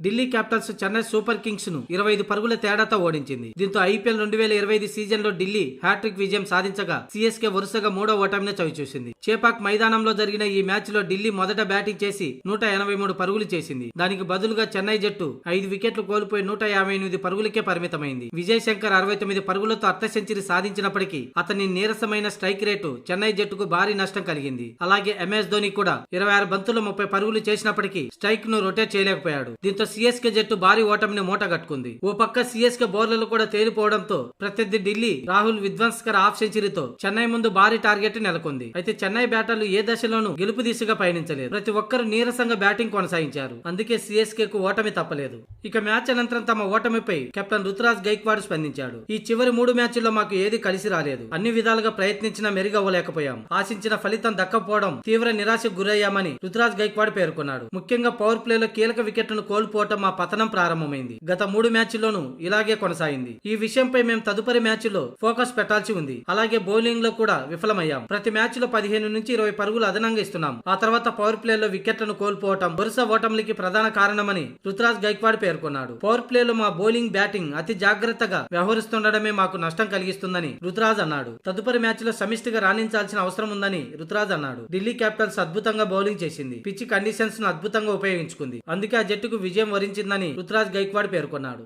Delhi Capitals Chennai super Kings ను 25 పరుగుల తేడాతో ఓడించింది. దీంతో ఐపీఎల్ 2025 సీజన్ లో ఢిల్లీ హ్యాట్రిక్ విజయం సాధించగా సిఎస్కే వరుసగా మూడో ఓటమిని చవిచూసింది. చేపాక్ మైదానంలో జరిగిన ఈ మ్యాచ్ లో ఢిల్లీ మొదట బ్యాటింగ్ చేసి 183 పరుగులు చేసింది. దానికి బదులుగా చెన్నై జట్టు 5 వికెట్లు కోల్పోయి 158 పరుగులకే పరిమితమైంది. విజయ్ శంకర్ 69 పరుగులతో అర్ధ సెంచరీ సాధించినప్పటికీ అతని నీరసమైన స్ట్రైక్ రేటు చెన్నై జట్టుకు భారీ నష్టం కలిగింది. అలాగే ఎంఎస్ ధోని కూడా 26 బంతుల్లో 30 పరుగులు చేసినప్పటికీ స్ట్రైక్ ను రొటేట్ చేయలేకపోయాడు. దీంతో సిఎస్కే జట్టు భారీ ఓటమిని మూటగట్టుకుంది. ఓ పక్క సిఎస్కే బౌలర్లు కూడా తేలిపోవడంతో ప్రత్యర్థి ఢిల్లీ రాహుల్ విధ్వంసకర హాఫ్ సెంచరీతో చెన్నై ముందు భారీ టార్గెట్ నెలకొంది. అయితే చెన్నై బ్యాటర్లు ఏ దశలోనూ గెలుపు దిశగా పయనించలేదు. ప్రతి ఒక్కరు నీరసంగా బ్యాటింగ్ కొనసాగించారు. అందుకే సిఎస్కే కు ఓటమి తప్పలేదు. ఇక మ్యాచ్ అనంతరం తమ ఓటమిపై కెప్టెన్ రుతురాజ్ గైక్వాడ్ స్పందించాడు. ఈ చివరి 3 మ్యాచ్ల్లో మాకు ఏది కలిసి రాలేదు. అన్ని విధాలుగా ప్రయత్నించినా మెరుగవ్వలేకపోయాం. ఆశించిన ఫలితం దక్కపోవడం తీవ్ర నిరాశకు గురయ్యామని రుతురాజ్ గైక్వాడ్ పేర్కొన్నాడు. ముఖ్యంగా పవర్ ప్లేలో కీలక వికెట్లను కోల్పోవటం మా పతనం ప్రారంభమైంది. గత 3 మ్యాచ్ల్లోనూ ఇలాగే కొనసాగింది. ఈ విషయంపై మేము తదుపరి మ్యాచ్లో ఫోకస్ పెట్టాల్సి ఉంది. అలాగే బౌలింగ్ లో కూడా విఫలమయ్యాం. ప్రతి మ్యాచ్ లో 15 నుంచి 20 పరుగులు అదనంగా ఇస్తున్నాం. ఆ తర్వాత పవర్ ప్లేలో వికెట్లను కోల్పోవటం వరుస ఓటములకి ప్రధాన కారణమని రుతురాజ్ గైక్వాడ్ పేర్కొన్నాడు. పవర్ ప్లేలో మా బౌలింగ్ బ్యాటింగ్ అతి జాగ్రత్తగా వ్యవహరిస్తుండడమే మాకు నష్టం కలిగిస్తుందని రుతురాజ్ అన్నాడు. తదుపరి మ్యాచ్ లో సమిష్టిగా రాణించాల్సిన అవసరం ఉందని రుతురాజ్ అన్నాడు. ఢిల్లీ క్యాపిటల్స్ అద్భుతంగా బౌలింగ్ చేసింది. పిచ్ కండిషన్స్ ను అద్భుతంగా ఉపయోగించుకుంది. అందుకే ఆ జట్టుకు విజయం వరించిందని రుతురాజ్ గైక్వాడ్ పేర్కొన్నాడు.